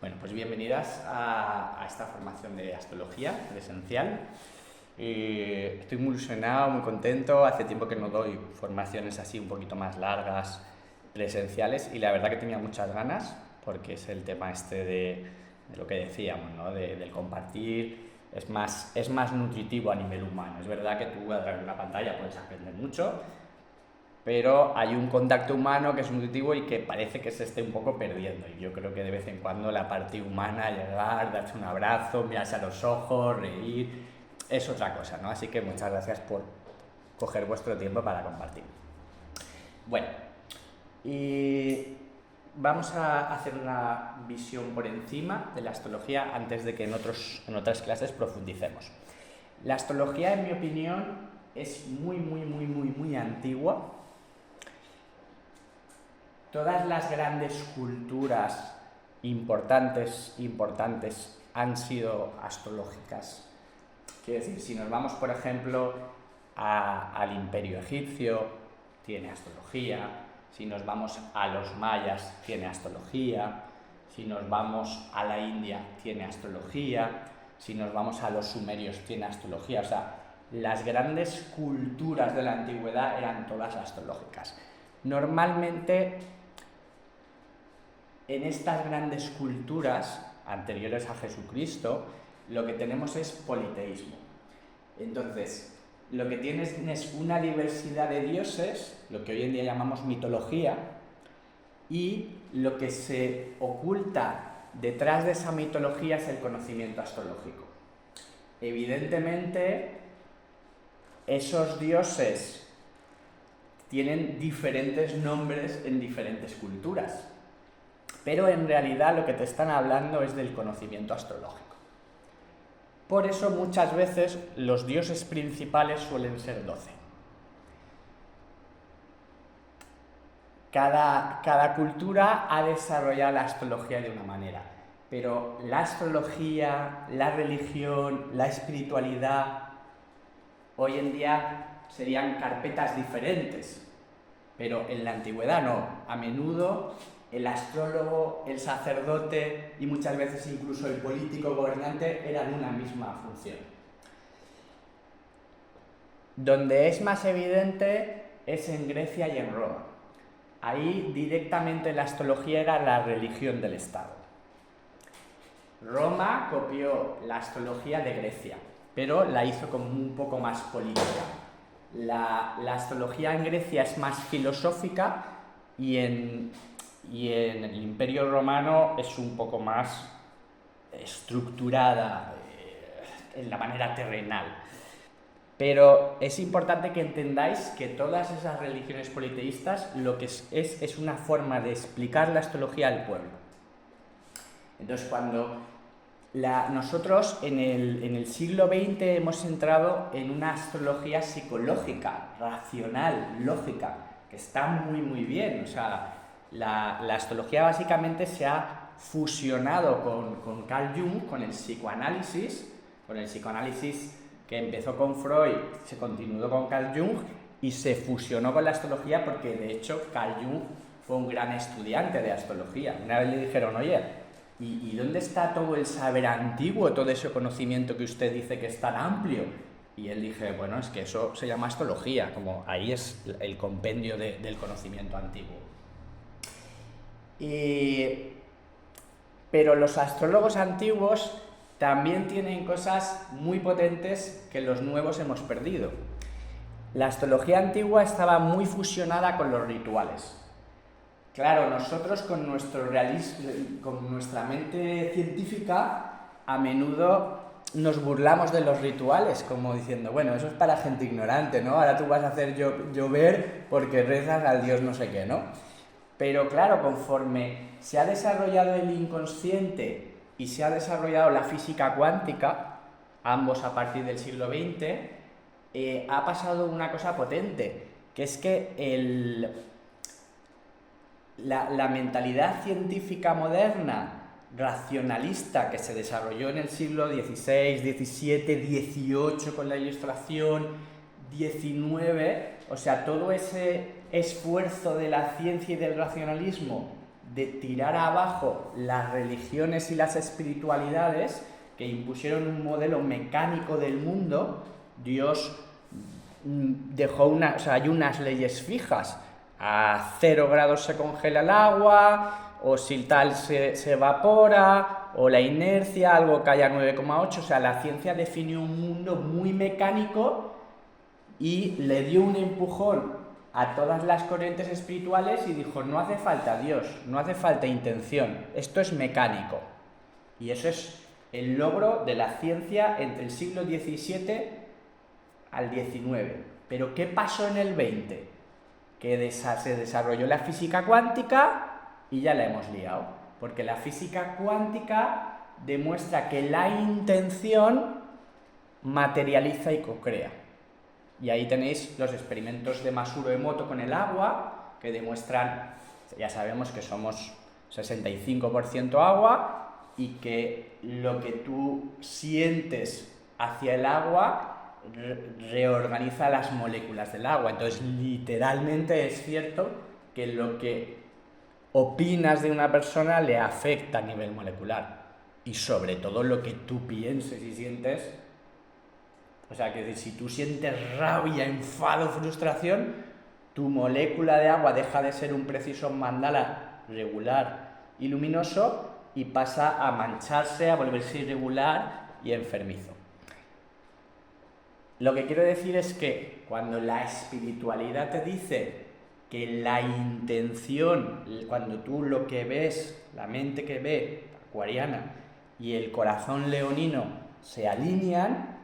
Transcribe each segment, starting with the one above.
Bueno, pues bienvenidas a esta formación de astrología presencial. Estoy muy ilusionado, muy contento. Hace tiempo que no doy formaciones así un poquito más largas, presenciales, y la verdad que tenía muchas ganas, porque es el tema este de lo que decíamos, ¿no? Del compartir. Es más nutritivo a nivel humano. Es verdad que tú a través de una pantalla puedes aprender mucho, pero hay un contacto humano que es nutritivo y que parece que se esté un poco perdiendo. Y yo creo que de vez en cuando la parte humana, llegar, darse un abrazo, mirarse a los ojos, reír, es otra cosa, ¿no? Así que muchas gracias por coger vuestro tiempo para compartir. Bueno, y vamos a hacer una visión por encima de la astrología antes de que en otras clases profundicemos. La astrología, en mi opinión, es muy antigua. Todas las grandes culturas importantes han sido astrológicas. Quiero decir, si nos vamos, por ejemplo, al Imperio Egipcio, tiene astrología. Si nos vamos a los mayas, tiene astrología. Si nos vamos a la India, tiene astrología. Si nos vamos a los sumerios, tiene astrología. O sea, las grandes culturas de la antigüedad eran todas astrológicas. Normalmente, en estas grandes culturas anteriores a Jesucristo, lo que tenemos es politeísmo. Entonces, lo que tienes es una diversidad de dioses, lo que hoy en día llamamos mitología, y lo que se oculta detrás de esa mitología es el conocimiento astrológico. Evidentemente, esos dioses tienen diferentes nombres en diferentes culturas, pero en realidad lo que te están hablando es del conocimiento astrológico. Por eso muchas veces los dioses principales suelen ser 12. Cada cultura ha desarrollado la astrología de una manera, pero la astrología, la religión, la espiritualidad, hoy en día serían carpetas diferentes, pero en la antigüedad no. A menudo el astrólogo, el sacerdote y muchas veces incluso el político gobernante eran una misma función. Donde es más evidente es en Grecia y en Roma. Ahí directamente la astrología era la religión del Estado. Roma copió la astrología de Grecia, pero la hizo como un poco más política. La astrología en Grecia es más filosófica y en el Imperio Romano es un poco más estructurada en la manera terrenal. Pero es importante que entendáis que todas esas religiones politeístas lo que es una forma de explicar la astrología al pueblo. Entonces, cuando nosotros en el siglo XX hemos entrado en una astrología psicológica, racional, lógica, que está muy bien. O sea, la astrología básicamente se ha fusionado con Carl Jung, con el psicoanálisis que empezó con Freud, se continuó con Carl Jung y se fusionó con la astrología porque de hecho Carl Jung fue un gran estudiante de astrología. Una vez le dijeron, oye, ¿y dónde está todo el saber antiguo, todo ese conocimiento que usted dice que es tan amplio? Y él dije, bueno, es que eso se llama astrología, como ahí es el compendio del conocimiento antiguo. Pero los astrólogos antiguos también tienen cosas muy potentes que los nuevos hemos perdido. La astrología antigua estaba muy fusionada con los rituales. Claro, nosotros con nuestra mente científica a menudo nos burlamos de los rituales, como diciendo, bueno, eso es para gente ignorante, ¿no? Ahora tú vas a hacer llover porque rezas al dios no sé qué, ¿no? Pero claro, conforme se ha desarrollado el inconsciente y se ha desarrollado la física cuántica, ambos a partir del siglo XX, ha pasado una cosa potente, que es que la mentalidad científica moderna, racionalista, que se desarrolló en el siglo XVI, XVII, XVIII con la Ilustración, XIX, o sea, todo ese esfuerzo de la ciencia y del racionalismo de tirar abajo las religiones y las espiritualidades que impusieron un modelo mecánico del mundo. Dios dejó hay unas leyes fijas. A 0 grados se congela el agua, o si tal se evapora, o la inercia, algo cae a 9,8. O sea, la ciencia definió un mundo muy mecánico y le dio un empujón a todas las corrientes espirituales y dijo, no hace falta Dios, no hace falta intención, esto es mecánico. Y eso es el logro de la ciencia entre el siglo XVII al XIX. Pero ¿qué pasó en el XX? Que se desarrolló la física cuántica y ya la hemos liado. Porque la física cuántica demuestra que la intención materializa y co-crea. Y ahí tenéis los experimentos de Masuro Emoto con el agua, que demuestran, ya sabemos que somos 65% agua, y que lo que tú sientes hacia el agua reorganiza las moléculas del agua. Entonces, literalmente es cierto que lo que opinas de una persona le afecta a nivel molecular. Y sobre todo lo que tú pienses y sientes. O sea, que si tú sientes rabia, enfado, frustración, tu molécula de agua deja de ser un preciso mandala regular y luminoso y pasa a mancharse, a volverse irregular y enfermizo. Lo que quiero decir es que cuando la espiritualidad te dice que la intención, cuando tú lo que ves, la mente que ve, acuariana, y el corazón leonino se alinean,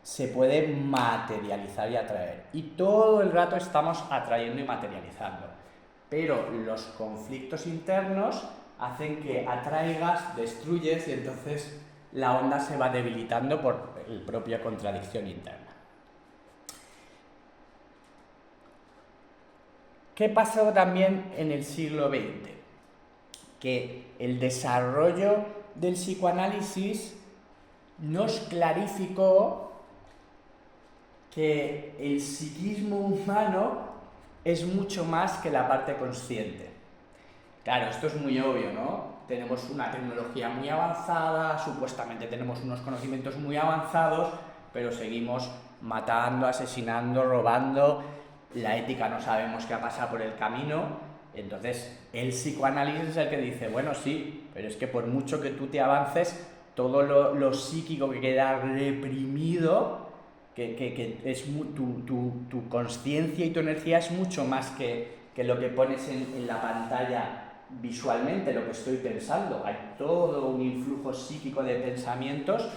se puede materializar y atraer. Y todo el rato estamos atrayendo y materializando. Pero los conflictos internos hacen que atraigas, destruyes y entonces la onda se va debilitando por la propia contradicción interna. ¿Qué pasó también en el siglo XX? Que el desarrollo del psicoanálisis nos clarificó que el psiquismo humano es mucho más que la parte consciente. Claro, esto es muy obvio, ¿no? Tenemos una tecnología muy avanzada, supuestamente tenemos unos conocimientos muy avanzados, pero seguimos matando, asesinando, robando. La ética no sabemos qué ha pasado por el camino. Entonces, el psicoanálisis es el que dice, bueno, sí, pero es que por mucho que tú te avances, todo lo psíquico que queda reprimido, que es tu consciencia y tu energía es mucho más que lo que pones en la pantalla visualmente, lo que estoy pensando. Hay todo un influjo psíquico de pensamientos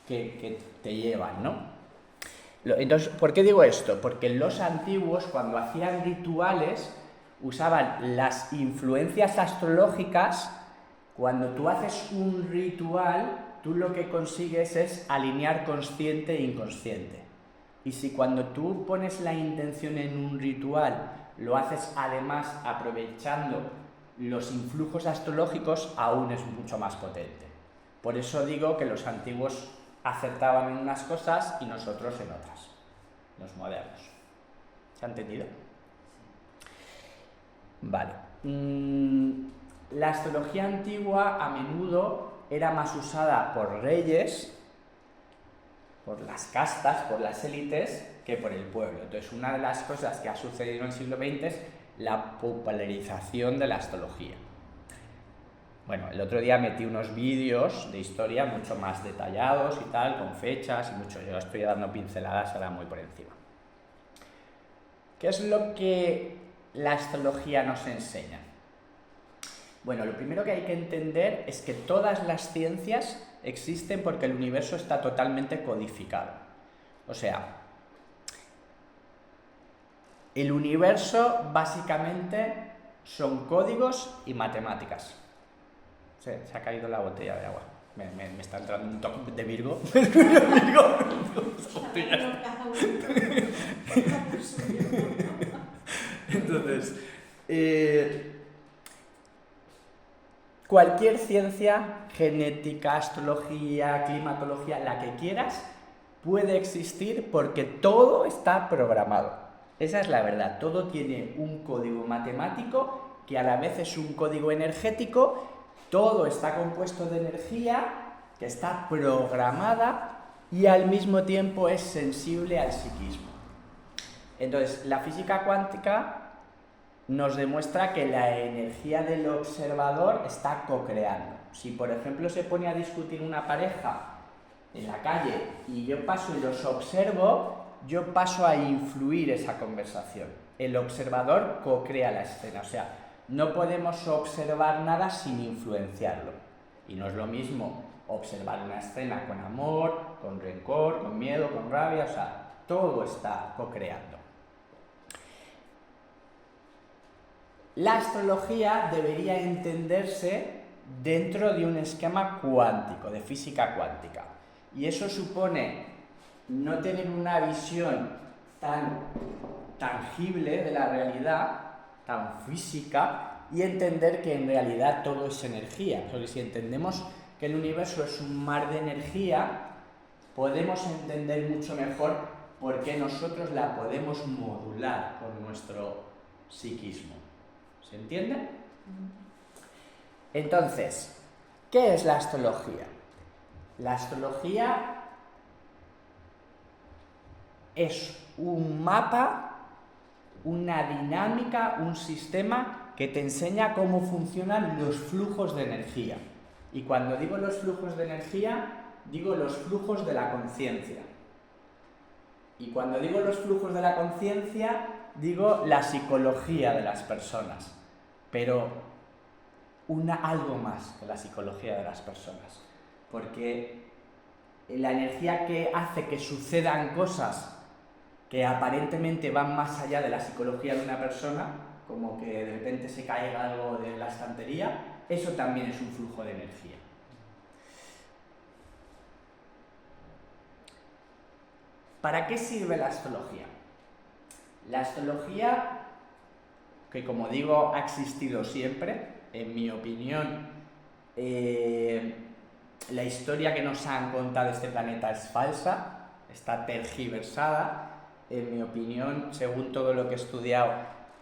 que te llevan, ¿no? Entonces, ¿por qué digo esto? Porque los antiguos, cuando hacían rituales, usaban las influencias astrológicas. Cuando tú haces un ritual, tú lo que consigues es alinear consciente e inconsciente. Y si cuando tú pones la intención en un ritual, lo haces además aprovechando los influjos astrológicos, aún es mucho más potente. Por eso digo que los antiguos acertaban en unas cosas y nosotros en otras, los modernos. ¿Se ha entendido? Vale. La astrología antigua a menudo era más usada por reyes, por las castas, por las élites, que por el pueblo. Entonces, una de las cosas que ha sucedido en el siglo XX es la popularización de la astrología. Bueno, el otro día metí unos vídeos de historia mucho más detallados y tal, con fechas y mucho. Yo estoy dando pinceladas ahora muy por encima. ¿Qué es lo que la astrología nos enseña? Bueno, lo primero que hay que entender es que todas las ciencias existen porque el universo está totalmente codificado. O sea, el universo básicamente son códigos y matemáticas. Se ha caído la botella de agua. Me está entrando un toque de Virgo. Entonces, cualquier ciencia, genética, astrología, climatología, la que quieras, puede existir porque todo está programado. Esa es la verdad. Todo tiene un código matemático que a la vez es un código energético, todo está compuesto de energía que está programada y al mismo tiempo es sensible al psiquismo. Entonces, la física cuántica nos demuestra que la energía del observador está co-creando. Si, por ejemplo, se pone a discutir una pareja en la calle y yo paso y los observo, yo paso a influir esa conversación. El observador co-crea la escena, o sea, no podemos observar nada sin influenciarlo. Y no es lo mismo observar una escena con amor, con rencor, con miedo, con rabia, o sea, todo está co-creando. La astrología debería entenderse dentro de un esquema cuántico, de física cuántica. Y eso supone no tener una visión tan tangible de la realidad, tan física, y entender que en realidad todo es energía. Porque si entendemos que el universo es un mar de energía, podemos entender mucho mejor por qué nosotros la podemos modular con nuestro psiquismo. ¿Se entiende? Entonces, ¿qué es la astrología? La astrología es un mapa, una dinámica, un sistema que te enseña cómo funcionan los flujos de energía. Y cuando digo los flujos de energía, digo los flujos de la conciencia. Y cuando digo los flujos de la conciencia, digo la psicología de las personas. Pero algo más que la psicología de las personas. Porque la energía que hace que sucedan cosas que aparentemente van más allá de la psicología de una persona, como que de repente se caiga algo de la estantería, eso también es un flujo de energía. ¿Para qué sirve la astrología? La astrología, que como digo, ha existido siempre, en mi opinión, la historia que nos han contado de este planeta es falsa, está tergiversada. En mi opinión, según todo lo que he estudiado,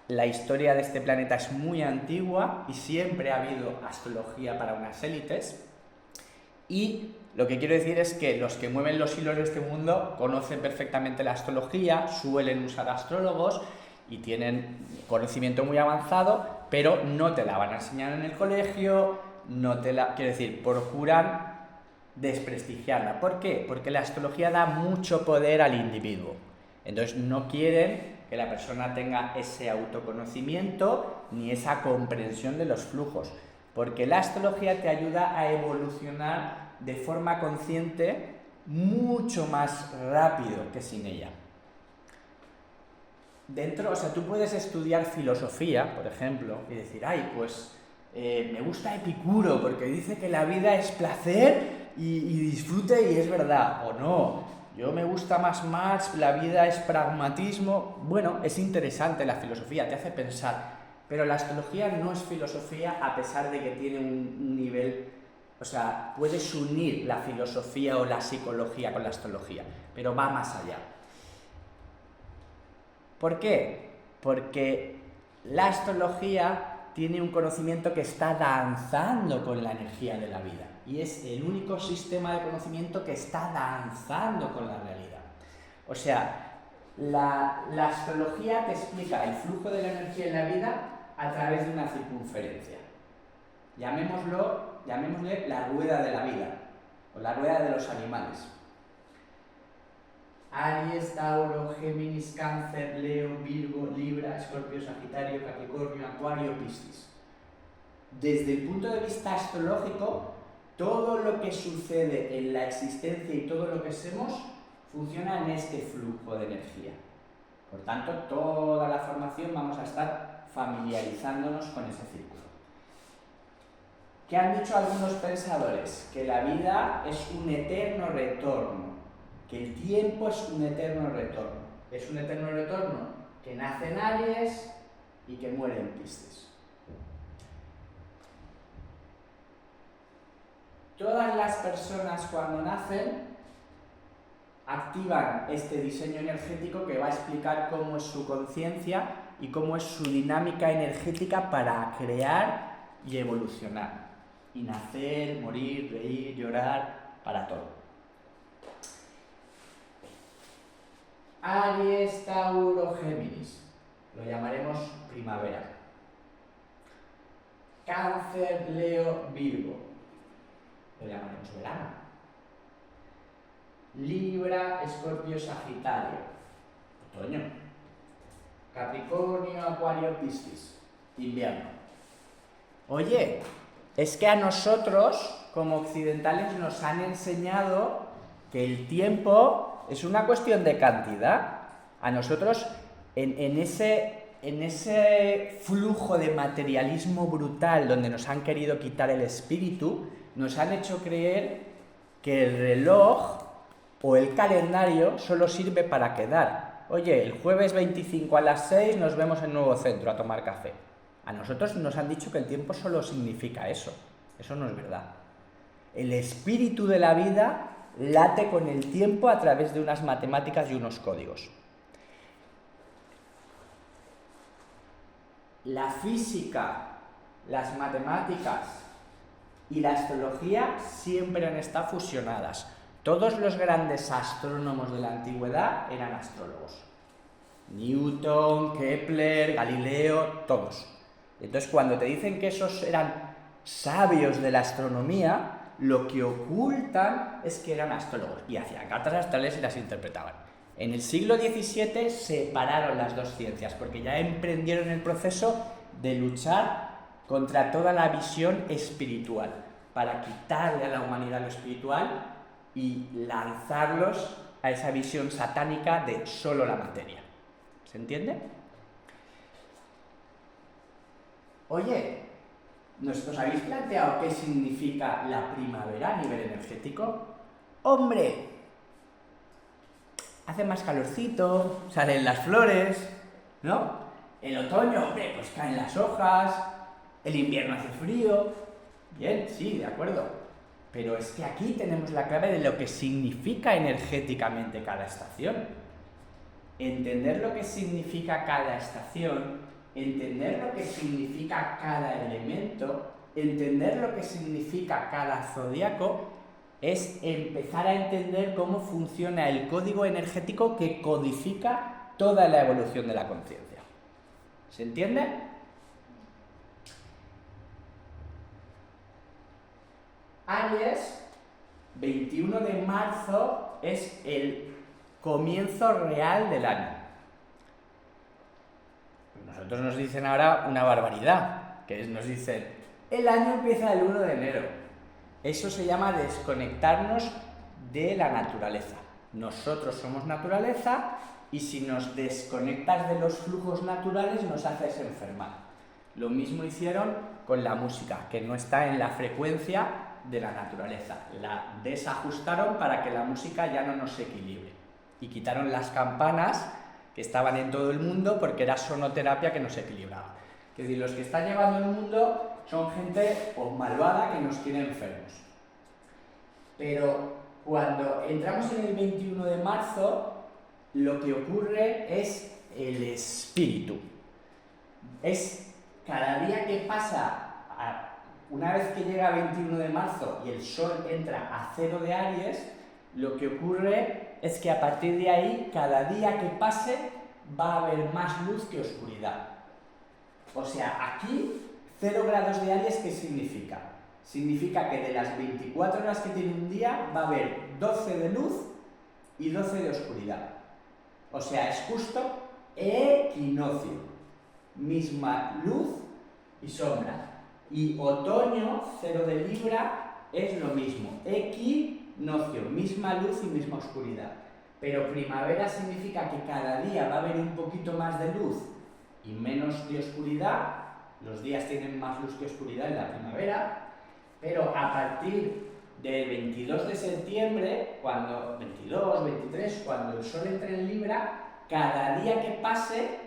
la historia de este planeta es muy antigua y siempre ha habido astrología para unas élites. Y lo que quiero decir es que los que mueven los hilos de este mundo conocen perfectamente la astrología, suelen usar astrólogos y tienen conocimiento muy avanzado, pero no te la van a enseñar en el colegio, quiero decir, procuran desprestigiarla. ¿Por qué? Porque la astrología da mucho poder al individuo. Entonces no quieren que la persona tenga ese autoconocimiento ni esa comprensión de los flujos, porque la astrología te ayuda a evolucionar de forma consciente mucho más rápido que sin ella. Tú puedes estudiar filosofía, por ejemplo, y decir, me gusta Epicuro porque dice que la vida es placer y disfrute, y es verdad, o no. Yo me gusta más Marx, la vida es pragmatismo. Bueno, es interesante la filosofía, te hace pensar, pero la astrología no es filosofía a pesar de que tiene un nivel, o sea, puedes unir la filosofía o la psicología con la astrología, pero va más allá. ¿Por qué? Porque la astrología tiene un conocimiento que está danzando con la energía de la vida. Y es el único sistema de conocimiento que está danzando con la realidad. O sea, la astrología te explica el flujo de la energía en la vida a través de una circunferencia. Llamémosle la rueda de la vida, o la rueda de los animales. Aries, Tauro, Géminis, Cáncer, Leo, Virgo, Libra, Escorpio, Sagitario, Capricornio, Acuario, Piscis. Desde el punto de vista astrológico, todo lo que sucede en la existencia y todo lo que somos funciona en este flujo de energía. Por tanto, toda la formación vamos a estar familiarizándonos con ese círculo. ¿Qué han dicho algunos pensadores? Que la vida es un eterno retorno, que el tiempo es un eterno retorno. Es un eterno retorno que nace en Aries y que muere en Piscis. Todas las personas cuando nacen activan este diseño energético que va a explicar cómo es su conciencia y cómo es su dinámica energética para crear y evolucionar. Y nacer, morir, reír, llorar, para todo. Aries, Tauro, Géminis. Lo llamaremos primavera. Cáncer, Leo, Virgo. Lo llamaremos verano. Libra, Escorpio, Sagitario. Otoño. Capricornio, Acuario, Piscis. Invierno. Oye, es que a nosotros, como occidentales, nos han enseñado que el tiempo es una cuestión de cantidad. A nosotros, en ese flujo de materialismo brutal donde nos han querido quitar el espíritu, nos han hecho creer que el reloj o el calendario solo sirve para quedar. Oye, el jueves 25 a las 6 nos vemos en Nuevo Centro a tomar café. A nosotros nos han dicho que el tiempo solo significa eso. Eso no es verdad. El espíritu de la vida late con el tiempo a través de unas matemáticas y unos códigos. La física, las matemáticas y la astrología siempre han estado fusionadas. Todos los grandes astrónomos de la antigüedad eran astrólogos. Newton, Kepler, Galileo, todos. Entonces, cuando te dicen que esos eran sabios de la astronomía, lo que ocultan es que eran astrólogos y hacían cartas astrales y las interpretaban. En el siglo XVII separaron las dos ciencias porque ya emprendieron el proceso de luchar contra toda la visión espiritual, para quitarle a la humanidad lo espiritual y lanzarlos a esa visión satánica de solo la materia. ¿Se entiende? Oye, ¿os habéis planteado qué significa la primavera a nivel energético? ¡Hombre! Hace más calorcito, salen las flores, ¿no? El otoño, hombre, pues caen las hojas, el invierno hace frío. Bien, sí, de acuerdo. Pero es que aquí tenemos la clave de lo que significa energéticamente cada estación. Entender lo que significa cada estación, entender lo que significa cada elemento, entender lo que significa cada zodiaco, es empezar a entender cómo funciona el código energético que codifica toda la evolución de la conciencia. ¿Se entiende? Aries, 21 de marzo, es el comienzo real del año. Nosotros nos dicen ahora una barbaridad, que nos dicen, el año empieza el 1 de enero. Eso se llama desconectarnos de la naturaleza. Nosotros somos naturaleza y si nos desconectas de los flujos naturales nos haces enfermar. Lo mismo hicieron con la música, que no está en la frecuencia de la naturaleza. La desajustaron para que la música ya no nos equilibre. Y quitaron las campanas que estaban en todo el mundo porque era sonoterapia que nos equilibraba. Es decir, los que están llevando el mundo son gente malvada que nos quiere enfermos. Pero cuando entramos en el 21 de marzo, lo que ocurre es el espíritu. Es cada día que pasa, una vez que llega 21 de marzo y el sol entra a 0 de Aries, lo que ocurre es que a partir de ahí, cada día que pase, va a haber más luz que oscuridad. O sea, aquí, 0 grados de Aries, ¿qué significa? Significa que de las 24 horas que tiene un día, va a haber 12 de luz y 12 de oscuridad. O sea, es justo equinoccio. Misma luz y sombra. Y otoño, 0 de Libra, es lo mismo. Equinoccio, misma luz y misma oscuridad. Pero primavera significa que cada día va a haber un poquito más de luz y menos de oscuridad. Los días tienen más luz que oscuridad en la primavera, pero a partir del 22 de septiembre, 22, 23, cuando el sol entre en Libra, cada día que pase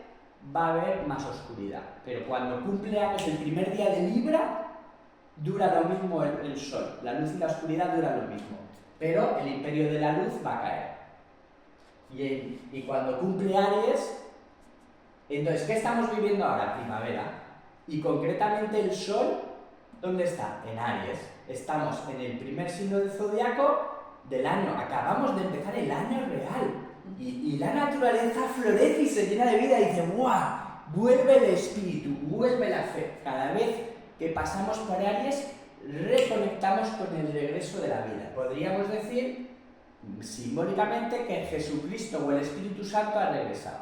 va a haber más oscuridad. Pero cuando cumple años el primer día de Libra, dura lo mismo el sol. La luz y la oscuridad duran lo mismo. Pero el imperio de la luz va a caer. Y cuando cumple Aries, Entonces, ¿qué estamos viviendo ahora? Primavera. Y concretamente el Sol, ¿dónde está? En Aries. Estamos en el primer signo del zodiaco del año. Acabamos de empezar el año real. Y la naturaleza florece y se llena de vida y dice, ¡guau! Vuelve el espíritu, vuelve la fe. Cada vez que pasamos por Aries, reconectamos con el regreso de la vida. Podríamos decir, simbólicamente, que Jesucristo o el Espíritu Santo ha regresado.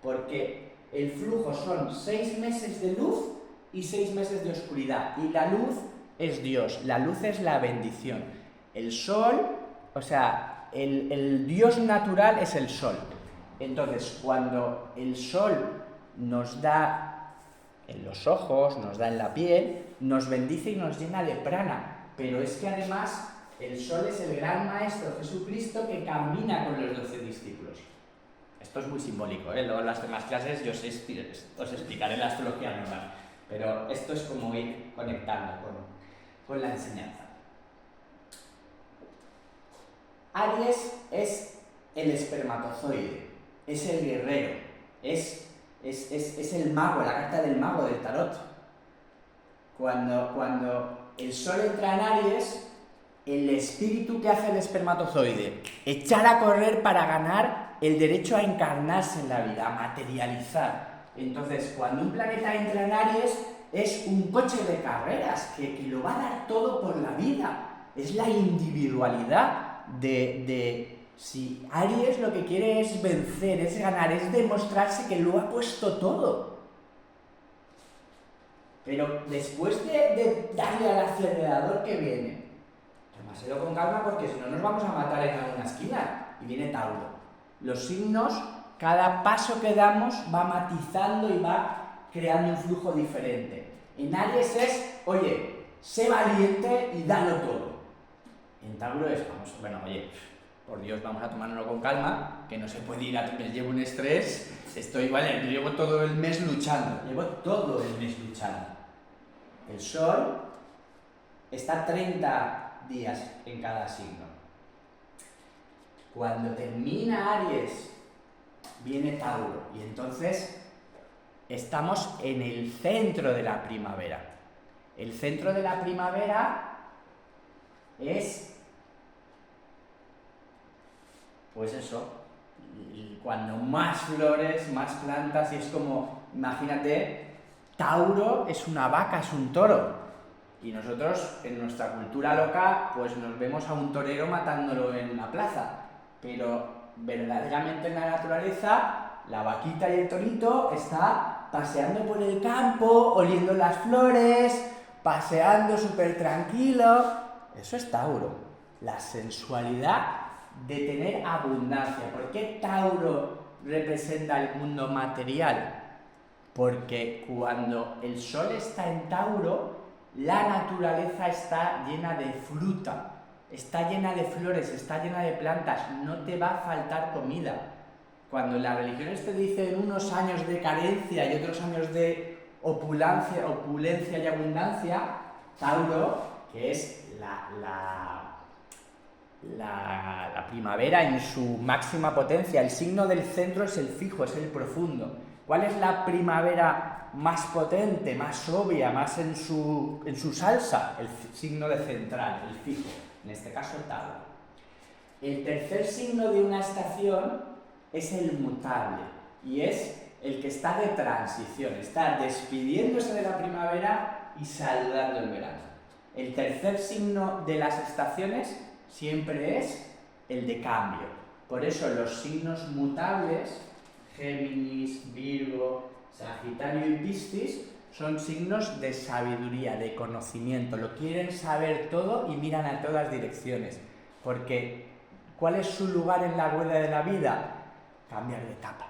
Porque el flujo son 6 meses de luz y 6 meses de oscuridad. Y la luz es Dios, la luz es la bendición. El sol, o sea, el Dios natural es el sol. Entonces, cuando el sol nos da en los ojos, nos da en la piel, nos bendice y nos llena de prana. Pero es que además el sol es el gran maestro Jesucristo que camina con los 12 discípulos. Esto es muy simbólico, ¿eh? Luego en las demás clases yo os explicaré la astrología normal, pero esto es como ir conectando con la enseñanza. Aries es el espermatozoide, es el guerrero, es el mago, la carta del mago del tarot. Cuando el sol entra en Aries, el espíritu que hace el espermatozoide, echar a correr para ganar el derecho a encarnarse en la vida, a materializar. Entonces, cuando un planeta entra en Aries, es un coche de carreras que lo va a dar todo por la vida. Es la individualidad de si Aries lo que quiere es vencer, es ganar, es demostrarse que lo ha puesto todo. Pero después de darle al acelerador que viene, tomárselo con calma porque si no nos vamos a matar en alguna esquina. Y viene Tauro. Los signos, cada paso que damos va matizando y va creando un flujo diferente. En Aries es, oye, sé valiente y dalo todo. En Tauro es, por Dios, vamos a tomárnoslo con calma, que no se puede ir a... Me llevo un estrés, llevo todo el mes luchando. El Sol está 30 días en cada signo. Cuando termina Aries, viene Tauro, y entonces estamos en el centro de la primavera. El centro de la primavera es... pues eso, cuando más flores, más plantas, y es como, imagínate, Tauro es una vaca, es un toro. Y nosotros, en nuestra cultura local, pues nos vemos a un torero matándolo en una plaza. Pero verdaderamente en la naturaleza, la vaquita y el torito está paseando por el campo, oliendo las flores, paseando súper tranquilo. Eso es Tauro, la sensualidad de tener abundancia. ¿Por qué Tauro representa el mundo material? Porque cuando el sol está en Tauro, la naturaleza está llena de fruta, está llena de flores, está llena de plantas, no te va a faltar comida. Cuando las religiones te dicen unos años de carencia y otros años de opulencia y abundancia, Tauro, que es la primavera en su máxima potencia, el signo del centro es el fijo, es el profundo. ¿Cuál es la primavera más potente, más obvia, más en su salsa? El signo de central, el fijo, en este caso Tauro. El tercer signo de una estación es el mutable y es el que está de transición, está despidiéndose de la primavera y saludando el verano. El tercer signo de las estaciones siempre es el de cambio. Por eso los signos mutables, Géminis, Virgo, Sagitario y Piscis, son signos de sabiduría, de conocimiento. Lo quieren saber todo y miran a todas direcciones. Porque, ¿cuál es su lugar en la rueda de la vida? Cambiar de etapa.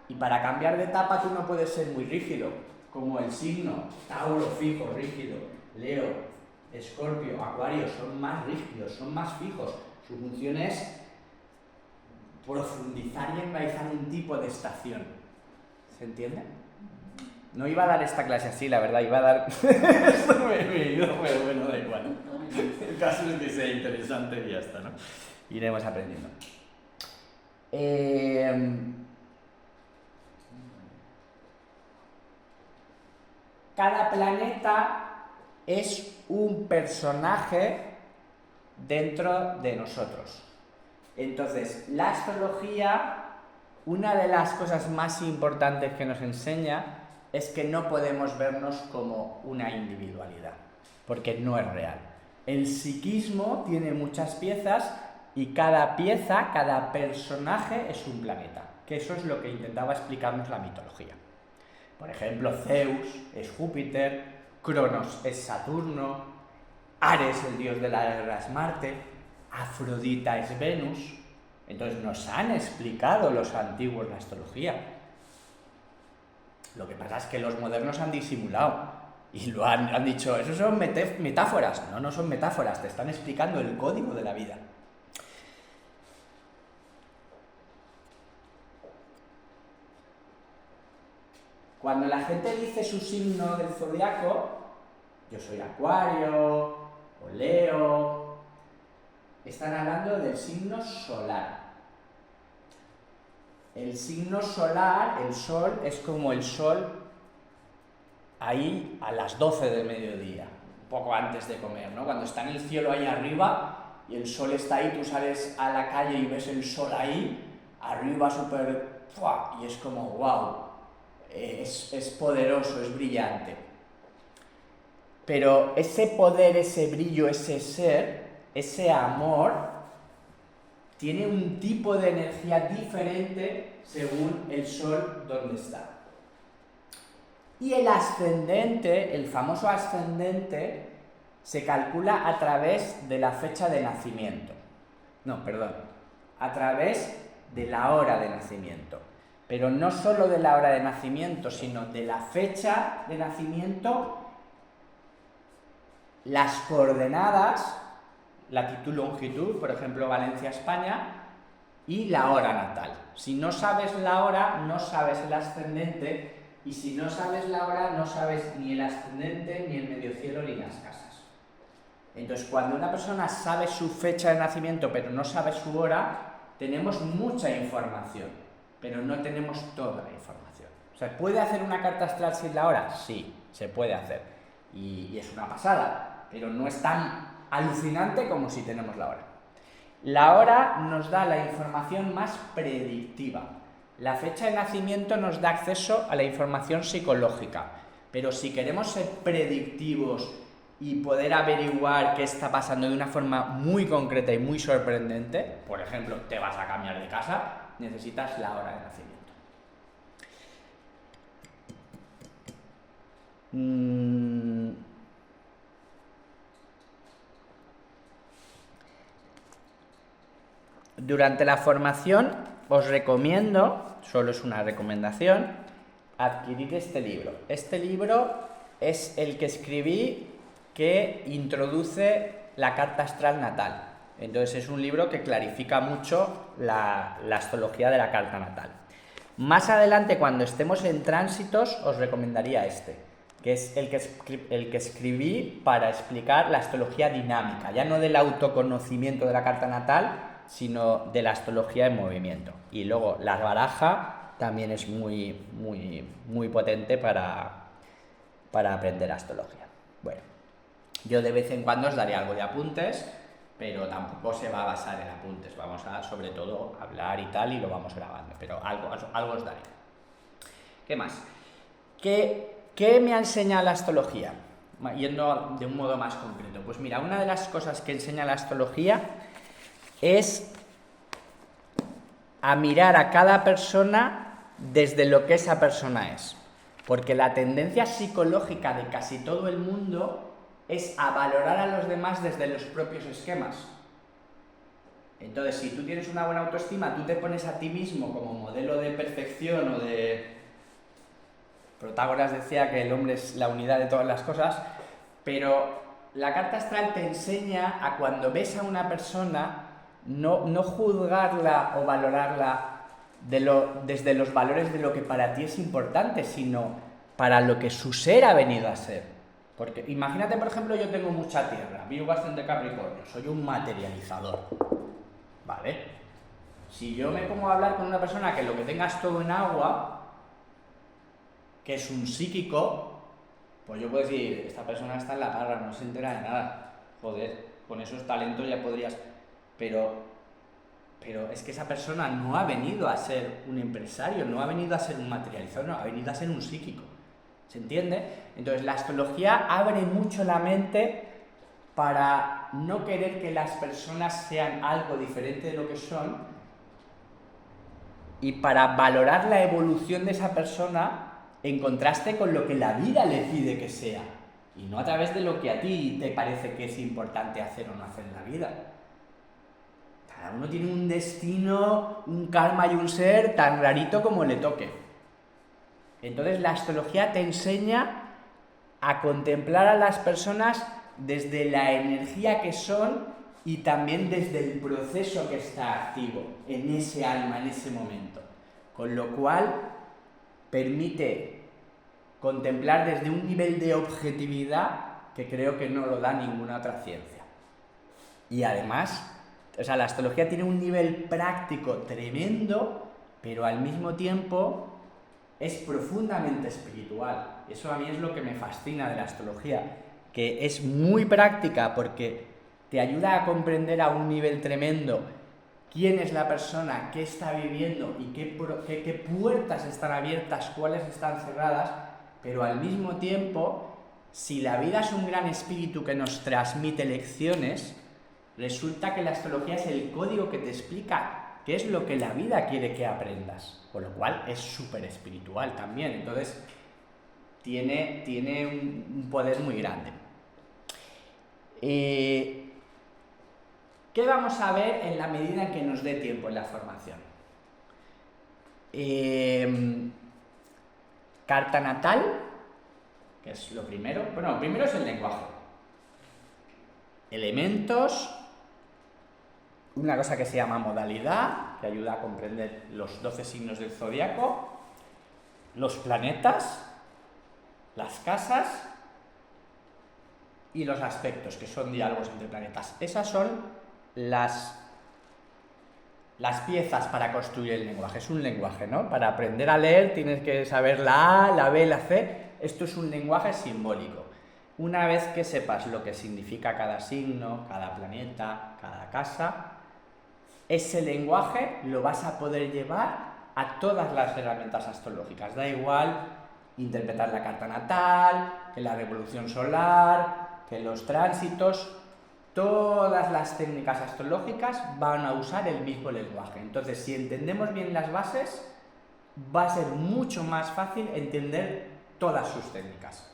Y para cambiar de etapa tú no puedes ser muy rígido, como el signo Tauro, fijo, rígido, Leo, Escorpio, Acuario, son más rígidos, son más fijos. Su función es profundizar y enraizar un tipo de estación. ¿Se entiende? No iba a dar esta clase así, la verdad, iba a dar... Esto me he ido, pero bueno, da igual. El caso es que sea interesante y ya está, ¿no? Iremos aprendiendo. cada planeta es un personaje dentro de nosotros. Entonces, la astrología, una de las cosas más importantes que nos enseña es que no podemos vernos como una individualidad, porque no es real. El psiquismo tiene muchas piezas y cada pieza, cada personaje es un planeta, que eso es lo que intentaba explicarnos la mitología. Por ejemplo, Zeus es Júpiter, Cronos es Saturno, Ares, el dios de la guerra, es Marte, Afrodita es Venus. Entonces nos han explicado los antiguos la astrología. Lo que pasa es que los modernos han disimulado y lo han dicho, eso son metáforas. No, no son metáforas, te están explicando el código de la vida. Cuando la gente dice su signo del zodiaco, yo soy Acuario o Leo, están hablando del signo solar. El signo solar, el sol, es como el sol ahí a las 12 del mediodía, un poco antes de comer, ¿no? Cuando está en el cielo ahí arriba y el sol está ahí, tú sales a la calle y ves el sol ahí, arriba súper... y es como, wow, es poderoso, es brillante. Pero ese poder, ese brillo, ese ser, ese amor, tiene un tipo de energía diferente según el sol donde está. Y el ascendente, el famoso ascendente, se calcula a través de la fecha de nacimiento. No, perdón, a través de la hora de nacimiento. Pero no solo de la hora de nacimiento, sino de la fecha de nacimiento, las coordenadas, latitud, longitud, por ejemplo, Valencia, España, y la hora natal. Si no sabes la hora, no sabes el ascendente, y si no sabes la hora, no sabes ni el ascendente, ni el medio cielo, ni las casas. Entonces, cuando una persona sabe su fecha de nacimiento, pero no sabe su hora, tenemos mucha información, pero no tenemos toda la información. O sea, ¿puede hacer una carta astral sin la hora? Sí, se puede hacer. Y es una pasada, pero no es tan alucinante como si tenemos la hora. La hora nos da la información más predictiva. La fecha de nacimiento nos da acceso a la información psicológica, pero si queremos ser predictivos y poder averiguar qué está pasando de una forma muy concreta y muy sorprendente, por ejemplo, te vas a cambiar de casa, necesitas la hora de nacimiento. Durante la formación os recomiendo, solo es una recomendación, adquirir este libro. Este libro es el que escribí que introduce la carta astral natal. Entonces es un libro que clarifica mucho la astrología de la carta natal. Más adelante, cuando estemos en tránsitos, os recomendaría este, que es el que escribí para explicar la astrología dinámica, ya no del autoconocimiento de la carta natal, sino de la astrología en movimiento. Y luego la baraja también es muy potente para aprender astrología. Bueno, yo de vez en cuando os daré algo de apuntes, pero tampoco se va a basar en apuntes. Vamos a, sobre todo, hablar y tal, y lo vamos grabando, pero algo os daré. ¿Qué más? ¿Qué me ha enseñado la astrología? Yendo de un modo más concreto. Pues mira, una de las cosas que enseña la astrología es a mirar a cada persona desde lo que esa persona es. Porque la tendencia psicológica de casi todo el mundo es a valorar a los demás desde los propios esquemas. Entonces, si tú tienes una buena autoestima, tú te pones a ti mismo como modelo de perfección o de... Protágoras decía que el hombre es la unidad de todas las cosas, pero la carta astral te enseña a cuando ves a una persona no juzgarla o valorarla desde los valores de lo que para ti es importante, sino para lo que su ser ha venido a ser. Porque imagínate, por ejemplo, yo tengo mucha tierra, Virgo ascendente Capricornio, soy un materializador, ¿vale? Si yo me pongo a hablar con una persona que lo que tenga es todo en agua, que es un psíquico, Pues yo puedo decir, esta persona está en la garra, no se entera de nada. Joder, con esos talentos ya podrías... Pero es que esa persona no ha venido a ser un empresario, no ha venido a ser un materializador, no, ha venido a ser un psíquico. ¿Se entiende? Entonces la astrología abre mucho la mente para no querer que las personas sean algo diferente de lo que son y para valorar la evolución de esa persona en contraste con lo que la vida le pide que sea y no a través de lo que a ti te parece que es importante hacer o no hacer en la vida. Cada uno tiene un destino, un karma y un ser tan rarito como le toque. Entonces la astrología te enseña a contemplar a las personas desde la energía que son y también desde el proceso que está activo en ese alma, en ese momento. Con lo cual permite contemplar desde un nivel de objetividad que creo que no lo da ninguna otra ciencia. Y además, la astrología tiene un nivel práctico tremendo, pero al mismo tiempo es profundamente espiritual. Eso a mí es lo que me fascina de la astrología, que es muy práctica porque te ayuda a comprender a un nivel tremendo quién es la persona, qué está viviendo y qué puertas están abiertas, cuáles están cerradas, pero al mismo tiempo, si la vida es un gran espíritu que nos transmite lecciones, resulta que la astrología es el código que te explica qué es lo que la vida quiere que aprendas, con lo cual es súper espiritual también. Entonces tiene un poder muy grande. ¿Qué vamos a ver en la medida en que nos dé tiempo en la formación? Carta natal, que es lo primero. Bueno, lo primero es el lenguaje. Elementos, una cosa que se llama modalidad, que ayuda a comprender los 12 signos del zodiaco, los planetas, las casas y los aspectos, que son diálogos entre planetas. Esas son las piezas para construir el lenguaje. Es un lenguaje, ¿no? Para aprender a leer tienes que saber la A, la B, la C. Esto es un lenguaje simbólico. Una vez que sepas lo que significa cada signo, cada planeta, cada casa, ese lenguaje lo vas a poder llevar a todas las herramientas astrológicas. Da igual interpretar la carta natal, que la revolución solar, que los tránsitos. Todas las técnicas astrológicas van a usar el mismo lenguaje. Entonces, si entendemos bien las bases, va a ser mucho más fácil entender todas sus técnicas.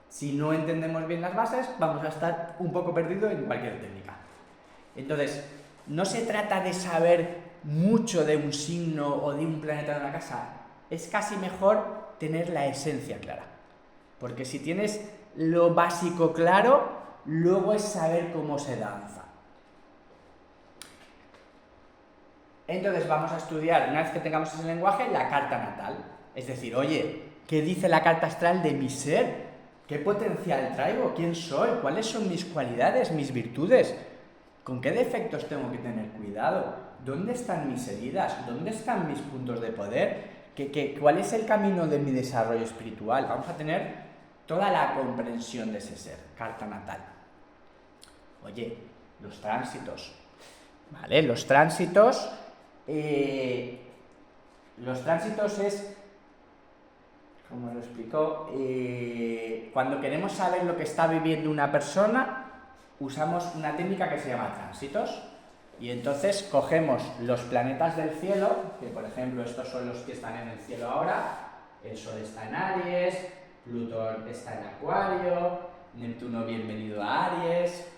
Si no entendemos bien las bases, vamos a estar un poco perdidos en cualquier técnica. Entonces, no se trata de saber mucho de un signo o de un planeta de una casa. Es casi mejor tener la esencia clara. Porque si tienes lo básico claro, luego es saber cómo se danza. Entonces vamos a estudiar, una vez que tengamos ese lenguaje, la carta natal. Es decir, oye, ¿qué dice la carta astral de mi ser? ¿Qué potencial traigo? ¿Quién soy? ¿Cuáles son mis cualidades, mis virtudes? ¿Con qué defectos tengo que tener cuidado? ¿Dónde están mis heridas? ¿Dónde están mis puntos de poder? ¿Cuál es el camino de mi desarrollo espiritual? Vamos a tener toda la comprensión de ese ser, carta natal. Oye, los tránsitos, ¿vale? Los tránsitos es, como lo explicó, cuando queremos saber lo que está viviendo una persona, usamos una técnica que se llama tránsitos. Y entonces cogemos los planetas del cielo, que por ejemplo estos son los que están en el cielo ahora, el Sol está en Aries, Plutón está en Acuario, Neptuno bienvenido a Aries.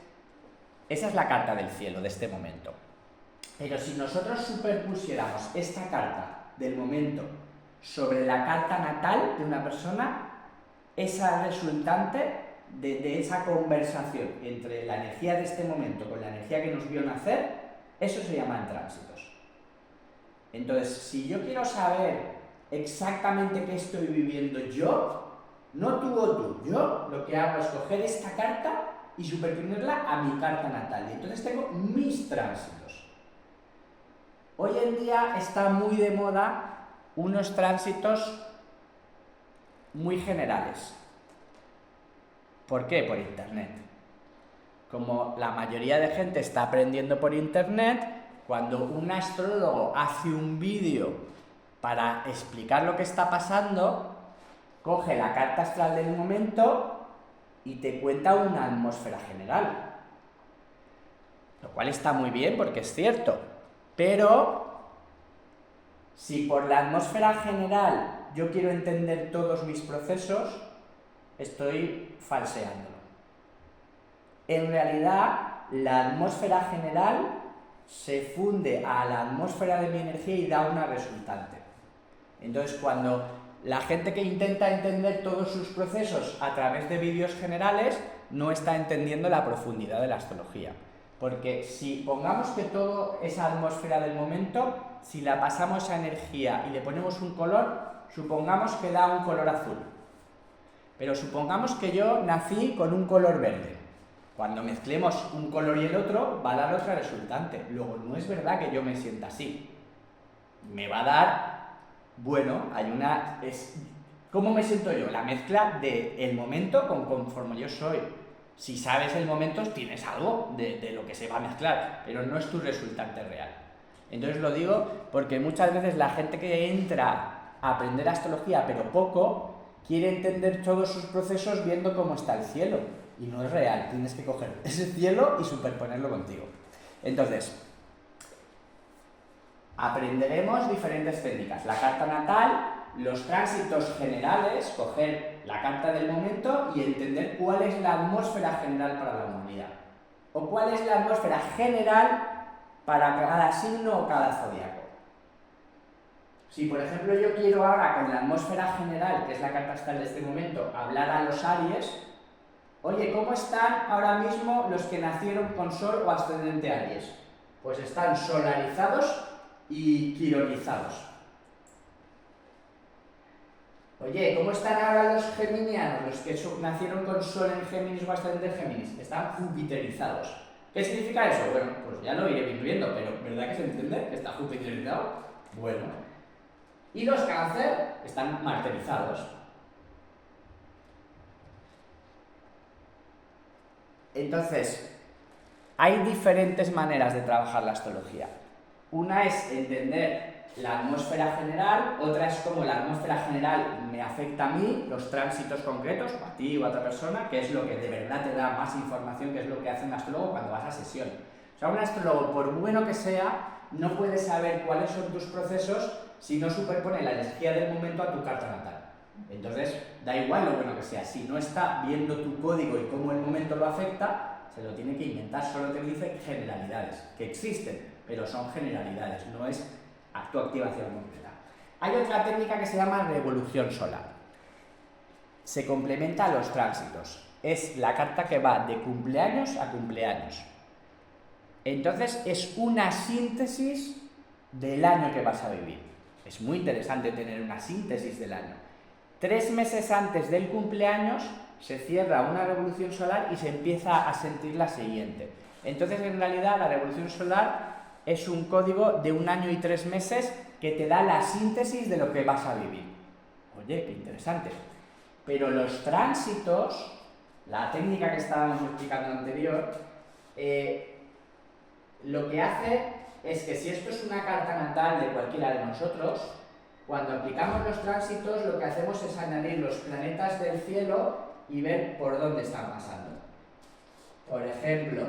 Esa es la carta del cielo de este momento. Pero si nosotros superpusiéramos esta carta del momento sobre la carta natal de una persona, esa resultante de esa conversación entre la energía de este momento con la energía que nos vio nacer, eso se llaman tránsitos. Entonces, si yo quiero saber exactamente qué estoy viviendo yo, no tú o tú, yo lo que hago es coger esta carta y superponerla a mi carta natal. Y entonces tengo mis tránsitos. Hoy en día está muy de moda unos tránsitos muy generales. ¿Por qué? Por internet. Como la mayoría de gente está aprendiendo por internet, cuando un astrólogo hace un vídeo para explicar lo que está pasando, coge la carta astral del momento y te cuenta una atmósfera general. Lo cual está muy bien porque es cierto, pero si por la atmósfera general yo quiero entender todos mis procesos, estoy falseándolo. En realidad, la atmósfera general se funde a la atmósfera de mi energía y da una resultante. Entonces, cuando la gente que intenta entender todos sus procesos a través de vídeos generales no está entendiendo la profundidad de la astrología. Porque si pongamos que todo esa atmósfera del momento, si la pasamos a energía y le ponemos un color, supongamos que da un color azul. Pero supongamos que yo nací con un color verde. Cuando mezclemos un color y el otro, va a dar otra resultante. Luego, no es verdad que yo me sienta así. Me va a dar, bueno, ¿cómo me siento yo? La mezcla del momento conforme yo soy. Si sabes el momento, tienes algo de lo que se va a mezclar, pero no es tu resultante real. Entonces lo digo porque muchas veces la gente que entra a aprender astrología, pero poco, quiere entender todos sus procesos viendo cómo está el cielo. Y no es real, tienes que coger ese cielo y superponerlo contigo. Entonces, aprenderemos diferentes técnicas. La carta natal, los tránsitos generales, coger la carta del momento y entender cuál es la atmósfera general para la humanidad. O cuál es la atmósfera general para cada signo o cada zodiaco. Si, por ejemplo, yo quiero ahora con la atmósfera general, que es la carta astral de este momento, hablar a los Aries, oye, ¿cómo están ahora mismo los que nacieron con Sol o ascendente Aries? Pues están solarizados y quironizados. Oye, ¿cómo están ahora los geminianos, los que nacieron con Sol en Géminis o ascendente Géminis? Están jupiterizados. ¿Qué significa eso? Bueno, pues ya lo iré viendo, pero ¿verdad que se entiende que está jupiterizado? Bueno. Y los cáncer están martirizados. Entonces, hay diferentes maneras de trabajar la astrología. Una es entender la atmósfera general, otra es como la atmósfera general me afecta a mí, los tránsitos concretos, o a ti o a otra persona, que es lo que de verdad te da más información, que es lo que hace un astrólogo cuando vas a sesión. O sea, un astrólogo, por bueno que sea, no puede saber cuáles son tus procesos si no superpone la energía del momento a tu carta natal. Entonces, da igual lo bueno que sea, si no está viendo tu código y cómo el momento lo afecta, se lo tiene que inventar, solo te dice generalidades, que existen, pero son generalidades, no es tu activación completa. Hay otra técnica que se llama revolución solar. Se complementa a los tránsitos. Es la carta que va de cumpleaños a cumpleaños. Entonces es una síntesis del año que vas a vivir. Es muy interesante tener una síntesis del año. 3 meses antes del cumpleaños se cierra una revolución solar y se empieza a sentir la siguiente. Entonces, en realidad, la revolución solar es un código de 1 año y 3 meses que te da la síntesis de lo que vas a vivir. Oye, qué interesante. Pero los tránsitos, la técnica que estábamos explicando anterior, lo que hace es que si esto es una carta natal de cualquiera de nosotros, cuando aplicamos los tránsitos lo que hacemos es añadir los planetas del cielo y ver por dónde están pasando. Por ejemplo,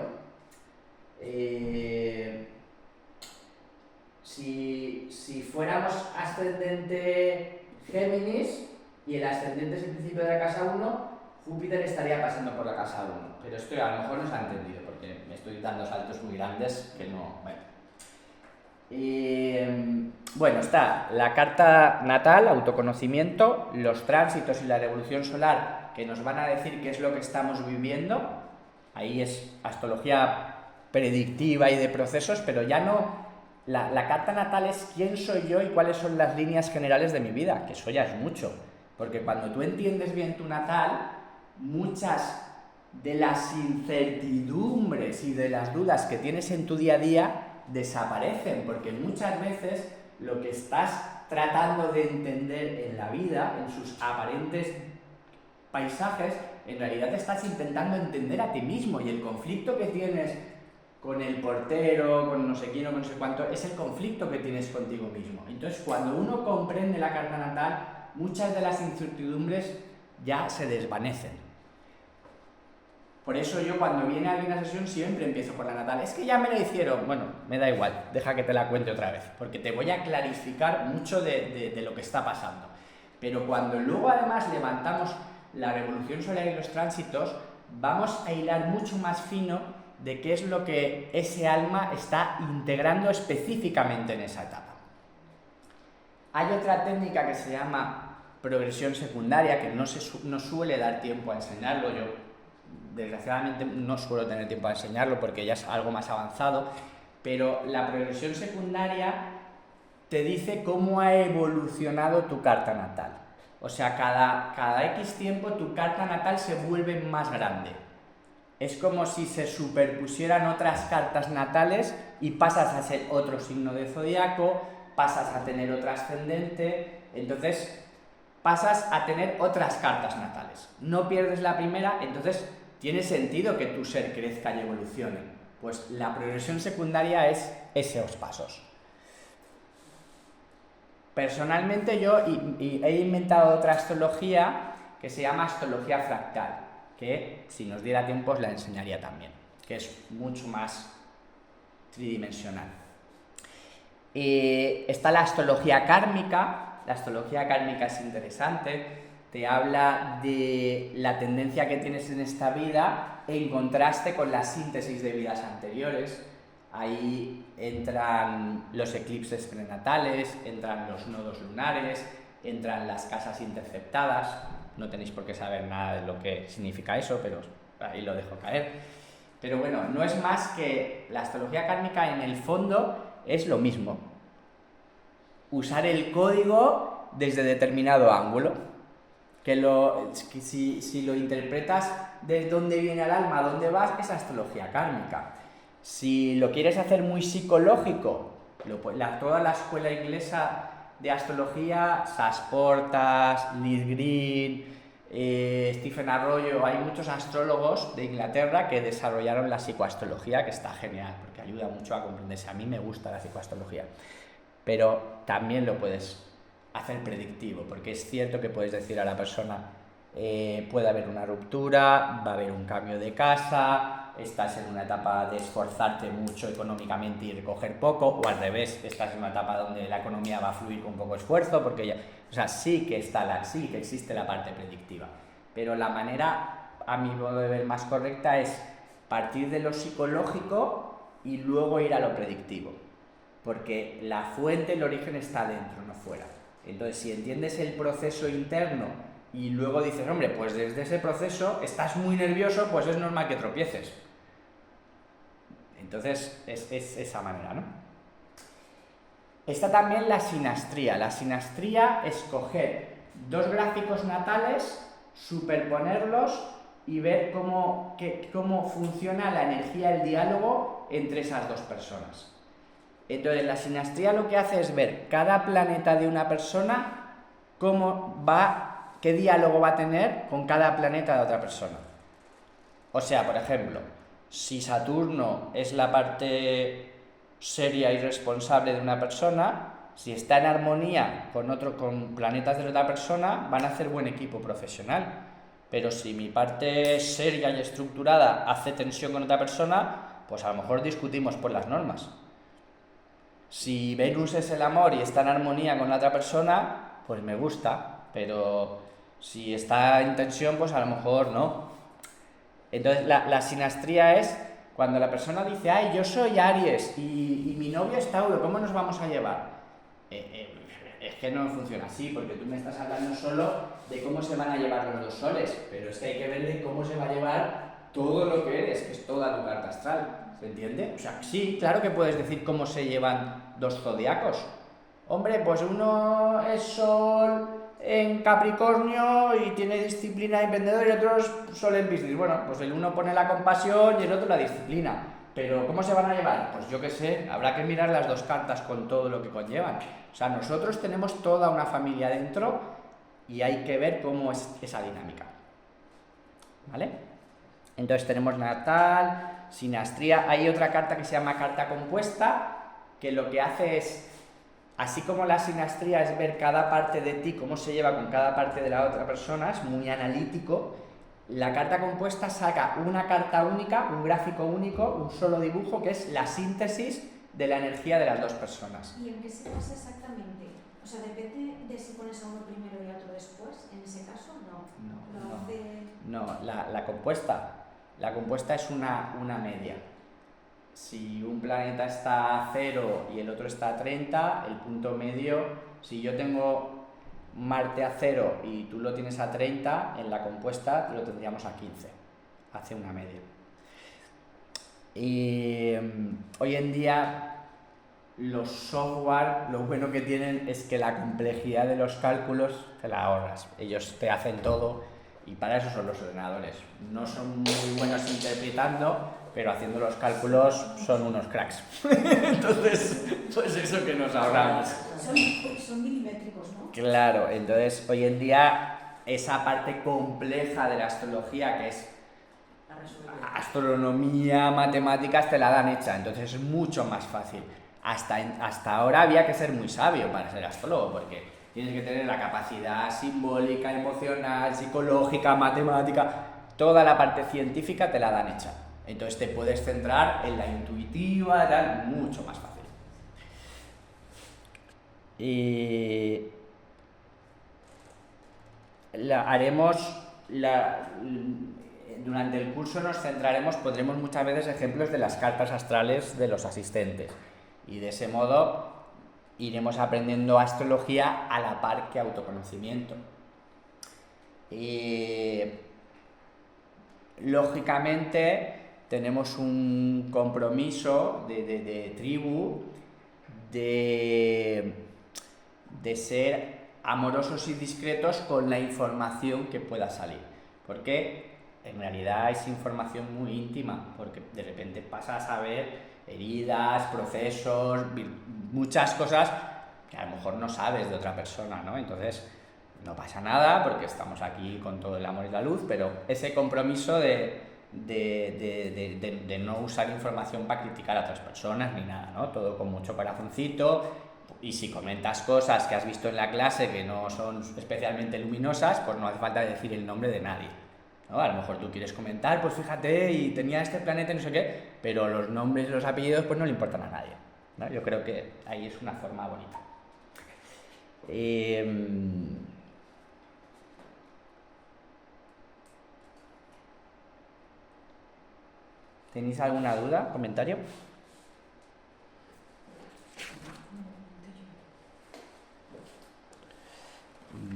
si fuéramos ascendente Géminis y el ascendente es el principio de la casa 1, Júpiter estaría pasando por la casa 1. Pero esto a lo mejor no se ha entendido porque me estoy dando saltos muy grandes que no... Bueno, está la carta natal, autoconocimiento, los tránsitos y la revolución solar que nos van a decir qué es lo que estamos viviendo. Ahí es astrología predictiva y de procesos, pero ya no... La carta natal es quién soy yo y cuáles son las líneas generales de mi vida, que eso ya es mucho. Porque cuando tú entiendes bien tu natal, muchas de las incertidumbres y de las dudas que tienes en tu día a día desaparecen, porque muchas veces lo que estás tratando de entender en la vida, en sus aparentes paisajes, en realidad estás intentando entender a ti mismo, y el conflicto que tienes con el portero, con no sé quién o con no sé cuánto, es el conflicto que tienes contigo mismo. Entonces, cuando uno comprende la carta natal, muchas de las incertidumbres ya se desvanecen. Por eso yo, cuando viene alguien a sesión, siempre empiezo por la natal. Es que ya me la hicieron. Bueno, me da igual, deja que te la cuente otra vez, porque te voy a clarificar mucho de lo que está pasando. Pero cuando luego además levantamos la revolución solar y los tránsitos, vamos a hilar mucho más fino de qué es lo que ese alma está integrando específicamente en esa etapa. Hay otra técnica que se llama progresión secundaria, que no suele dar tiempo a enseñarlo. Yo, desgraciadamente, no suelo tener tiempo a enseñarlo porque ya es algo más avanzado, pero la progresión secundaria te dice cómo ha evolucionado tu carta natal. O sea, cada X tiempo tu carta natal se vuelve más grande. Es como si se superpusieran otras cartas natales y pasas a ser otro signo de zodiaco, pasas a tener otro ascendente, entonces pasas a tener otras cartas natales. No pierdes la primera, entonces tiene sentido que tu ser crezca y evolucione. Pues la progresión secundaria es esos pasos. Personalmente yo he inventado otra astrología que se llama astrología fractal, que si nos diera tiempo os la enseñaría también, que es mucho más tridimensional. Está la astrología kármica. La astrología kármica es interesante, te habla de la tendencia que tienes en esta vida en contraste con la síntesis de vidas anteriores. Ahí entran los eclipses prenatales, entran los nodos lunares, entran las casas interceptadas. No tenéis por qué saber nada de lo que significa eso, pero ahí lo dejo caer. Pero bueno, no es más que la astrología kármica, en el fondo es lo mismo. Usar el código desde determinado ángulo. Que si lo interpretas desde dónde viene el alma, a dónde vas, es astrología kármica. Si lo quieres hacer muy psicológico, toda la escuela inglesa de astrología, Sasportas, Liz Green, Stephen Arroyo, hay muchos astrólogos de Inglaterra que desarrollaron la psicoastrología, que está genial, porque ayuda mucho a comprenderse. A mí me gusta la psicoastrología, pero también lo puedes hacer predictivo, porque es cierto que puedes decir a la persona, puede haber una ruptura, va a haber un cambio de casa, estás en una etapa de esforzarte mucho económicamente y recoger poco, o al revés, estás en una etapa donde la economía va a fluir con poco esfuerzo, porque ya, o sea, sí que existe la parte predictiva, pero la manera, a mi modo de ver, más correcta es partir de lo psicológico y luego ir a lo predictivo, porque la fuente, el origen está dentro, no fuera. Entonces, si entiendes el proceso interno y luego dices, hombre, pues desde ese proceso estás muy nervioso, pues es normal que tropieces. Entonces, es esa manera, ¿no? Está también la sinastría. La sinastría es coger dos gráficos natales, superponerlos y ver cómo funciona la energía, el diálogo entre esas dos personas. Entonces, la sinastría lo que hace es ver cada planeta de una persona, qué diálogo va a tener con cada planeta de otra persona. O sea, por ejemplo, si Saturno es la parte seria y responsable de una persona, si está en armonía con planetas de otra persona, van a hacer buen equipo profesional. Pero si mi parte seria y estructurada hace tensión con otra persona, pues a lo mejor discutimos por las normas. Si Venus es el amor y está en armonía con la otra persona, pues me gusta, pero si está en tensión, pues a lo mejor no. Entonces la sinastría es cuando la persona dice, ay, yo soy Aries y mi novio es Tauro, ¿cómo nos vamos a llevar? Es que no funciona así, porque tú me estás hablando solo de cómo se van a llevar los dos soles, pero es que hay que ver de cómo se va a llevar todo lo que eres, que es toda tu carta astral. ¿Se entiende? O sea, sí, claro que puedes decir cómo se llevan dos zodiacos. Hombre, pues uno es Sol en Capricornio y tiene disciplina y emprendedor, y otro es Sol en Piscis. Bueno, pues el uno pone la compasión y el otro la disciplina. Pero ¿cómo se van a llevar? Pues yo qué sé, habrá que mirar las dos cartas con todo lo que conllevan. O sea, nosotros tenemos toda una familia dentro y hay que ver cómo es esa dinámica. ¿vale? Entonces tenemos natal, sinastría. Hay otra carta que se llama carta compuesta, que lo que hace es, así como la sinastría es ver cada parte de ti, cómo se lleva con cada parte de la otra persona, es muy analítico. La carta compuesta saca una carta única, un gráfico único, un solo dibujo, que es la síntesis de la energía de las dos personas. ¿Y en qué se basa exactamente? O sea, ¿depende de si pones a uno primero y a otro después? En ese caso, no. No, la compuesta es una media. Si un planeta está a 0 y el otro está a 30, el punto medio, si yo tengo Marte a 0 y tú lo tienes a 30, en la compuesta lo tendríamos a 15. Hace una media. Y hoy en día los software, lo bueno que tienen es que la complejidad de los cálculos te la ahorras. Ellos te hacen todo y para eso son los ordenadores. No son muy buenos interpretando, pero haciendo los cálculos son unos cracks. Entonces, pues eso que nos ahorramos. Son milimétricos, ¿no? Claro, entonces hoy en día esa parte compleja de la astrología, que es astronomía, matemáticas, te la dan hecha, entonces es mucho más fácil. Hasta ahora había que ser muy sabio para ser astrólogo, porque tienes que tener la capacidad simbólica, emocional, psicológica, matemática, toda la parte científica te la dan hecha. Entonces te puedes centrar en la intuitiva, tal, mucho más fácil. Y durante el curso nos centraremos, pondremos muchas veces ejemplos de las cartas astrales de los asistentes. Y de ese modo iremos aprendiendo astrología a la par que autoconocimiento. Y lógicamente tenemos un compromiso de tribu de ser amorosos y discretos con la información que pueda salir, porque en realidad es información muy íntima, porque de repente pasas a ver heridas, procesos, muchas cosas que a lo mejor no sabes de otra persona, ¿no? Entonces no pasa nada porque estamos aquí con todo el amor y la luz, pero ese compromiso de no usar información para criticar a otras personas ni nada, ¿no? Todo con mucho corazoncito. Y si comentas cosas que has visto en la clase que no son especialmente luminosas, pues no hace falta decir el nombre de nadie, ¿no? A lo mejor tú quieres comentar, pues fíjate, y tenía este planeta y no sé qué, pero los nombres y los apellidos pues no le importan a nadie, ¿no? Yo creo que ahí es una forma bonita. ¿Tenéis alguna duda, comentario?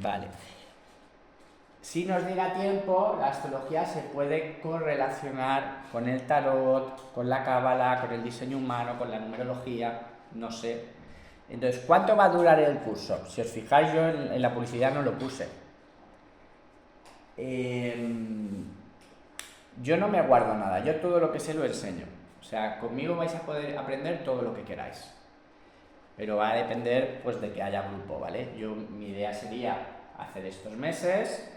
Vale. Si nos diera tiempo, la astrología se puede correlacionar con el tarot, con la cábala, con el diseño humano, con la numerología, no sé. Entonces, ¿cuánto va a durar el curso? Si os fijáis, yo en la publicidad no lo puse. Yo no me guardo nada, yo todo lo que sé lo enseño. O sea, conmigo vais a poder aprender todo lo que queráis. Pero va a depender pues de que haya grupo, ¿vale? Mi idea sería hacer estos meses.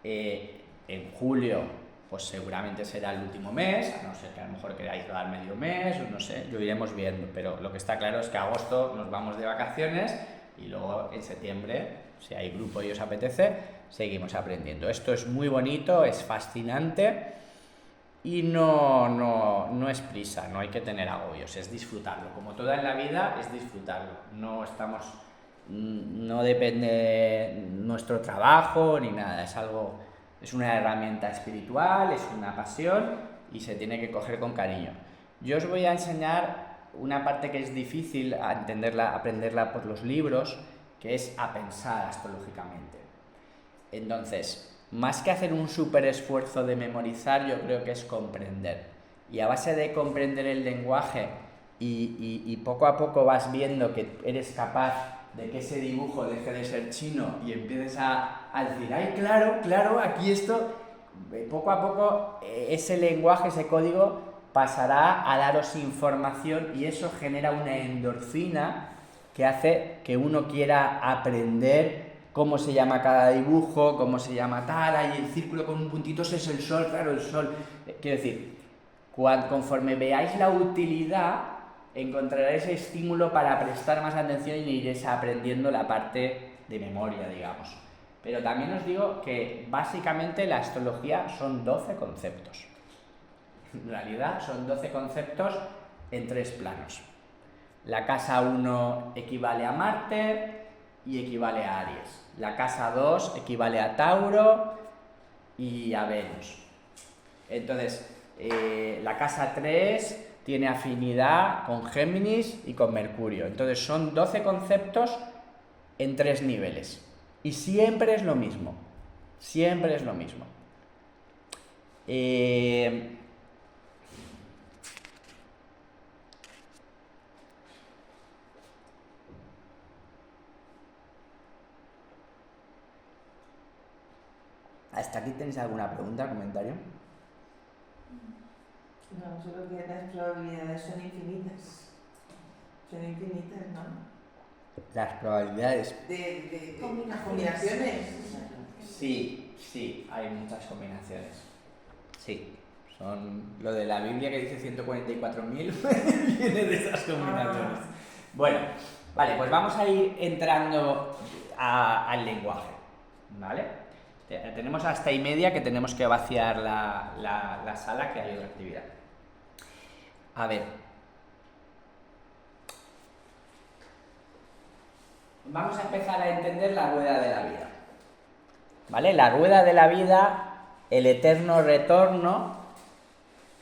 En julio pues seguramente será el último mes, a no ser que a lo mejor queráis dar medio mes, o no sé, lo iremos viendo, pero lo que está claro es que agosto nos vamos de vacaciones y luego en septiembre, si hay grupo y os apetece, seguimos aprendiendo. Esto es muy bonito, es fascinante y no es prisa, no hay que tener agobios, es disfrutarlo, como toda en la vida es disfrutarlo, no depende nuestro trabajo ni nada, es una herramienta espiritual, es una pasión y se tiene que coger con cariño. Yo os voy a enseñar una parte que es difícil aprenderla por los libros, que es a pensar astrológicamente. Entonces, más que hacer un súper esfuerzo de memorizar, yo creo que es comprender. Y a base de comprender el lenguaje y poco a poco vas viendo que eres capaz de que ese dibujo deje de ser chino y empieces a decir, ay, claro, aquí esto, poco a poco ese lenguaje, ese código pasará a daros información y eso genera una endorfina que hace que uno quiera aprender cómo se llama cada dibujo, cómo se llama tal, ahí el círculo con un puntito, ese es el sol, claro, el sol. Quiero decir, conforme veáis la utilidad, encontraréis estímulo para prestar más atención y iréis aprendiendo la parte de memoria, digamos. Pero también os digo que básicamente la astrología son 12 conceptos. En realidad son 12 conceptos en 3 planos. La casa 1 equivale a Marte y equivale a Aries. La casa 2 equivale a Tauro y a Venus. Entonces, la casa 3 tiene afinidad con Géminis y con Mercurio. Entonces son 12 conceptos en 3 niveles. Y siempre es lo mismo. Siempre es lo mismo. ¿Hasta aquí tenéis alguna pregunta, comentario? No, solo que las probabilidades son infinitas. Son infinitas, ¿no? Las probabilidades. De Combinaciones. combinaciones. Sí, hay muchas combinaciones. Sí, son lo de la Biblia que dice 144.000 viene de esas combinaciones. Bueno, vale, pues vamos a ir entrando al lenguaje, ¿vale? Tenemos hasta y media que tenemos que vaciar la sala, que hay otra actividad. A ver. Vamos a empezar a entender la rueda de la vida. ¿Vale? La rueda de la vida, el eterno retorno.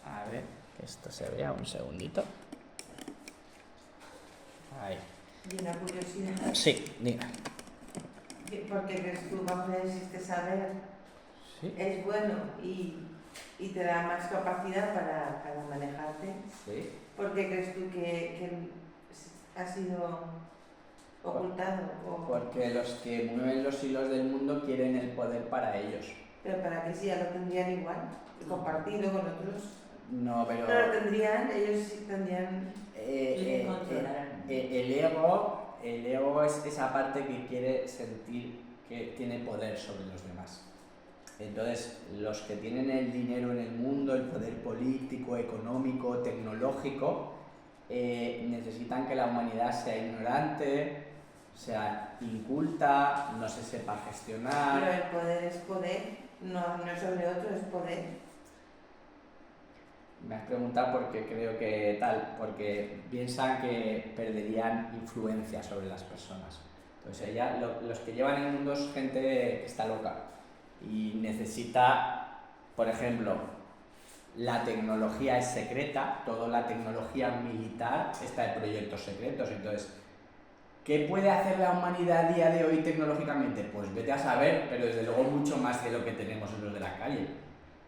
A ver, que esto se vea un segundito. Ahí. Y una curiosidad. Sí, diga. ¿Por qué crees tú, vamos a decir, este saber Sí. es bueno y te da más capacidad para manejarte? Sí. ¿Por qué crees tú que ha sido ocultado? Porque los que mueven los hilos del mundo quieren el poder para ellos. Pero para que sí, ya lo tendrían igual, compartido con otros. No, pero... No lo tendrían, ellos sí tendrían... El ego es esa parte que quiere sentir que tiene poder sobre los demás. Entonces, los que tienen el dinero en el mundo, el poder político, económico, tecnológico, necesitan que la humanidad sea ignorante, sea inculta, no se sepa gestionar. Pero el poder es poder, no es sobre otro, es poder. Me has preguntado por qué creo que tal, porque piensan que perderían influencia sobre las personas. Entonces los que llevan el mundo es gente que está loca y necesita, por ejemplo, la tecnología es secreta, toda la tecnología militar está en proyectos secretos. Entonces, ¿qué puede hacer la humanidad a día de hoy tecnológicamente? Pues vete a saber, pero desde luego mucho más que lo que tenemos en los de la calle.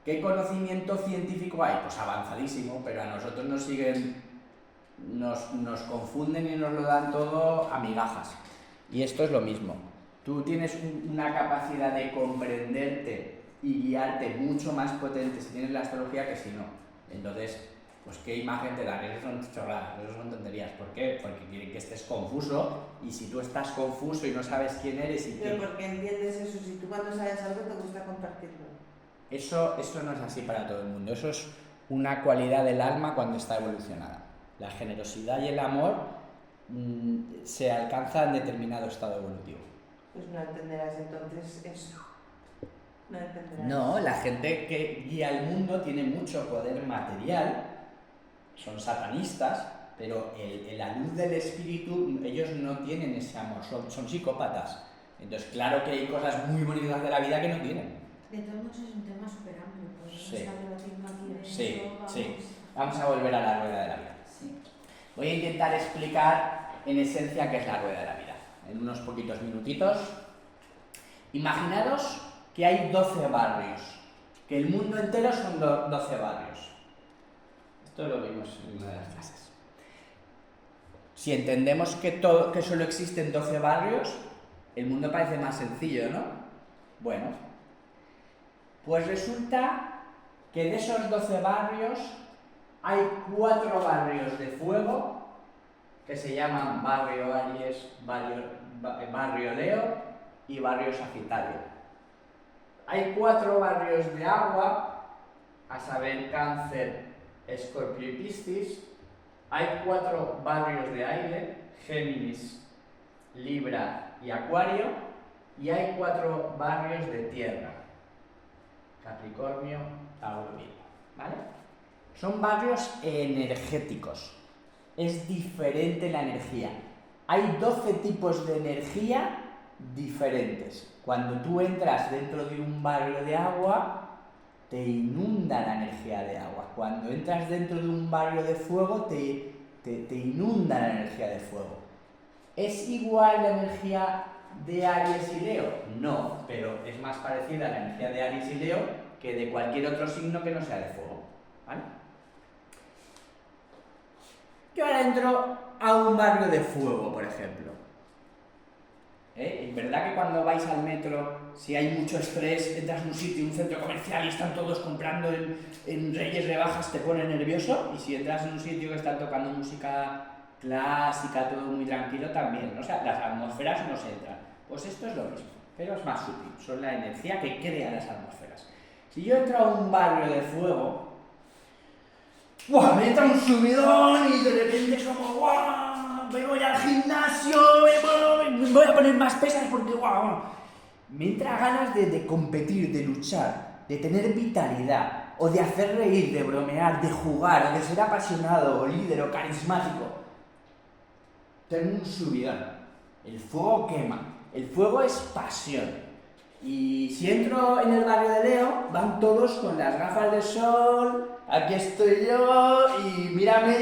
¿Qué conocimiento científico hay? Pues avanzadísimo, pero a nosotros nos siguen, nos confunden y nos lo dan todo a migajas. Y esto es lo mismo. Tú tienes una capacidad de comprenderte y guiarte mucho más potente si tienes la astrología que si no. Entonces, pues ¿qué imagen te dan? Eso son chorradas, eso son tonterías. ¿Por qué? Porque quieren que estés confuso, y si tú estás confuso y no sabes quién eres y Pero ¿por qué entiendes eso? Si tú cuando sabes algo te gusta compartirlo. Eso no es así para todo el mundo. Eso es una cualidad del alma cuando está evolucionada. La generosidad y el amor se alcanza en determinado estado evolutivo. Pues no entenderás entonces eso. No entenderás. No, la gente que guía el mundo tiene mucho poder material, son satanistas, pero la luz del espíritu, ellos no tienen ese amor, son psicópatas. Entonces, claro que hay cosas muy bonitas de la vida que no tienen. De todos modos es un tema súper amplio, podemos Sí. estar debatiendo aquí de Sí, eso, vamos. sí. Vamos a volver a la rueda de la vida. Sí. Voy a intentar explicar en esencia qué es la rueda de la vida, en unos poquitos minutitos. Imaginaros que hay 12 barrios, que el mundo entero son 12 barrios. Esto lo vimos en una de las clases. Si entendemos que solo existen 12 barrios, el mundo parece más sencillo, ¿no? Bueno, pues resulta que de esos 12 barrios hay 4 barrios de fuego que se llaman barrio Aries, barrio Leo y barrio Sagitario. Hay 4 barrios de agua, a saber Cáncer, Escorpio y Piscis. Hay 4 barrios de aire, Géminis, Libra y Acuario. Y hay 4 barrios de tierra, Capricornio, Tauro, Virgo, ¿vale? Son barrios energéticos. Es diferente la energía. Hay 12 tipos de energía diferentes. Cuando tú entras dentro de un barrio de agua, te inunda la energía de agua. Cuando entras dentro de un barrio de fuego, te inunda la energía de fuego. ¿Es igual la energía de Aries y Leo? No, pero es más parecida a la energía de Aries y Leo que de cualquier otro signo que no sea de fuego, ¿vale? Yo ahora entro a un barrio de fuego, por ejemplo. Es verdad que cuando vais al metro, si hay mucho estrés, entras en un sitio, un centro comercial y están todos comprando en Reyes rebajas, te pone nervioso, y si entras en un sitio que están tocando música clásica, todo muy tranquilo también, o sea, las atmósferas no se entran. Pues esto es lo mismo, pero es más sutil, son la energía que crea las atmósferas. Si yo entro a un barrio de fuego, ¡buah! Me entra un subidón y de repente es como ¡guau! Me voy al gimnasio, me voy a poner más pesas porque ¡guau! Me entra ganas de competir, de luchar, de tener vitalidad, o de hacer reír, de bromear, de jugar, o de ser apasionado, o líder, o carismático. Tengo un subidón. El fuego quema. El fuego es pasión. Y si entro en el barrio de Leo, van todos con las gafas de sol, aquí estoy yo, y mírame,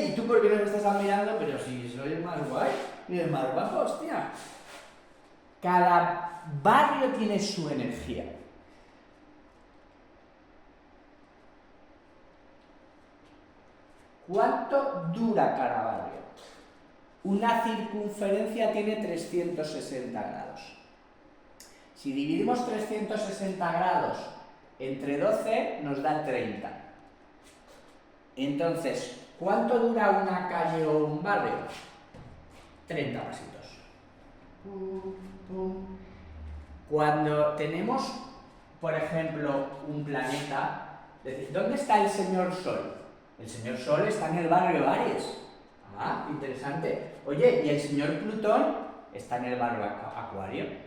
y tú por qué no me estás admirando, pero si soy el más guay y el más guapo, hostia. Cada barrio tiene su energía. ¿Cuánto dura cada barrio? Una circunferencia tiene 360 grados. Si dividimos 360 grados entre 12, nos da 30. Entonces, ¿cuánto dura una calle o un barrio? 30 pasitos. Cuando tenemos, por ejemplo, un planeta, ¿dónde está el señor Sol? El señor Sol está en el barrio Aries. Ah, interesante. Oye, ¿y el señor Plutón está en el barrio Acuario?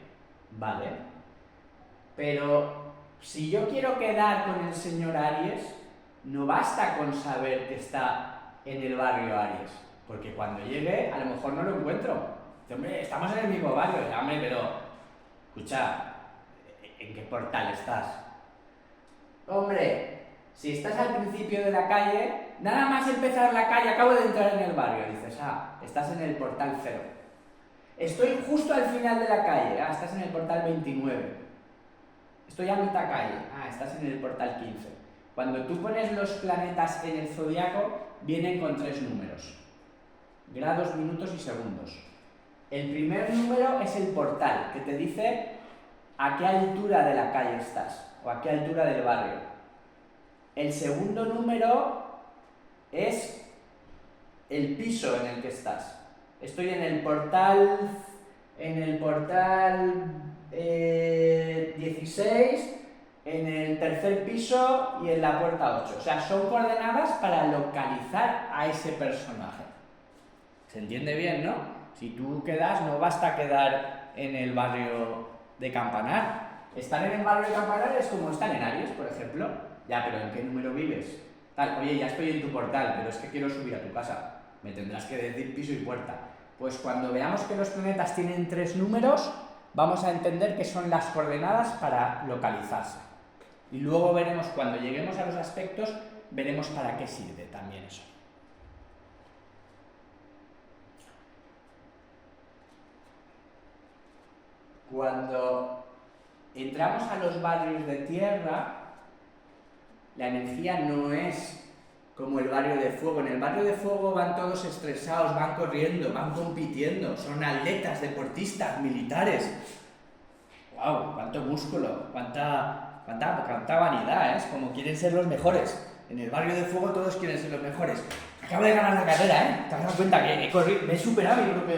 Vale. Pero si yo quiero quedar con el señor Aries, no basta con saber que está en el barrio Aries, porque cuando llegue a lo mejor no lo encuentro. Hombre, estamos en el mismo barrio, hombre, pero escucha, ¿en qué portal estás? Hombre, si estás al principio de la calle, nada más empezar la calle, acabo de entrar en el barrio, dices, estás en el portal 0. Estoy justo al final de la calle, estás en el portal 29. Estoy a mitad calle, estás en el portal 15. Cuando tú pones los planetas en el zodiaco, vienen con 3 números: grados, minutos y segundos. El primer número es el portal, que te dice a qué altura de la calle estás, o a qué altura del barrio. El segundo número es el piso en el que estás. Estoy en el portal 16, en el tercer piso y en la puerta 8. O sea, son coordenadas para localizar a ese personaje. ¿Se entiende bien, no? Si tú quedas, no basta quedar en el barrio de Campanar. Estar en el barrio de Campanar es como estar en Aries, por ejemplo. Ya, pero ¿en qué número vives? Oye, ya estoy en tu portal, pero es que quiero subir a tu casa. Me tendrás que decir piso y puerta. Pues cuando veamos que los planetas tienen 3 números, vamos a entender que son las coordenadas para localizarse. Y luego veremos, cuando lleguemos a los aspectos, veremos para qué sirve también eso. Cuando entramos a los barrios de tierra, la energía no es como el barrio de fuego. En el barrio de fuego van todos estresados, van corriendo, van compitiendo, son atletas, deportistas, militares. ¡Wow! ¡Cuánto músculo! ¡Cuánta vanidad! Es como quieren ser los mejores. En el barrio de fuego todos quieren ser los mejores. Acabo de ganar la carrera, ¿eh? ¿Te has dado cuenta que he corrido? Me he superado mi propio...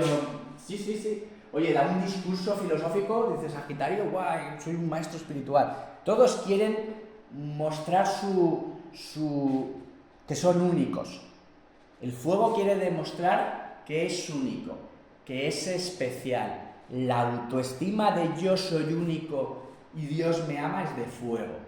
Sí. oye, da un discurso filosófico, dice Sagitario, guay, soy un maestro espiritual. Todos quieren mostrar que son únicos. El fuego quiere demostrar que es único, que es especial. La autoestima de yo soy único y Dios me ama es de fuego.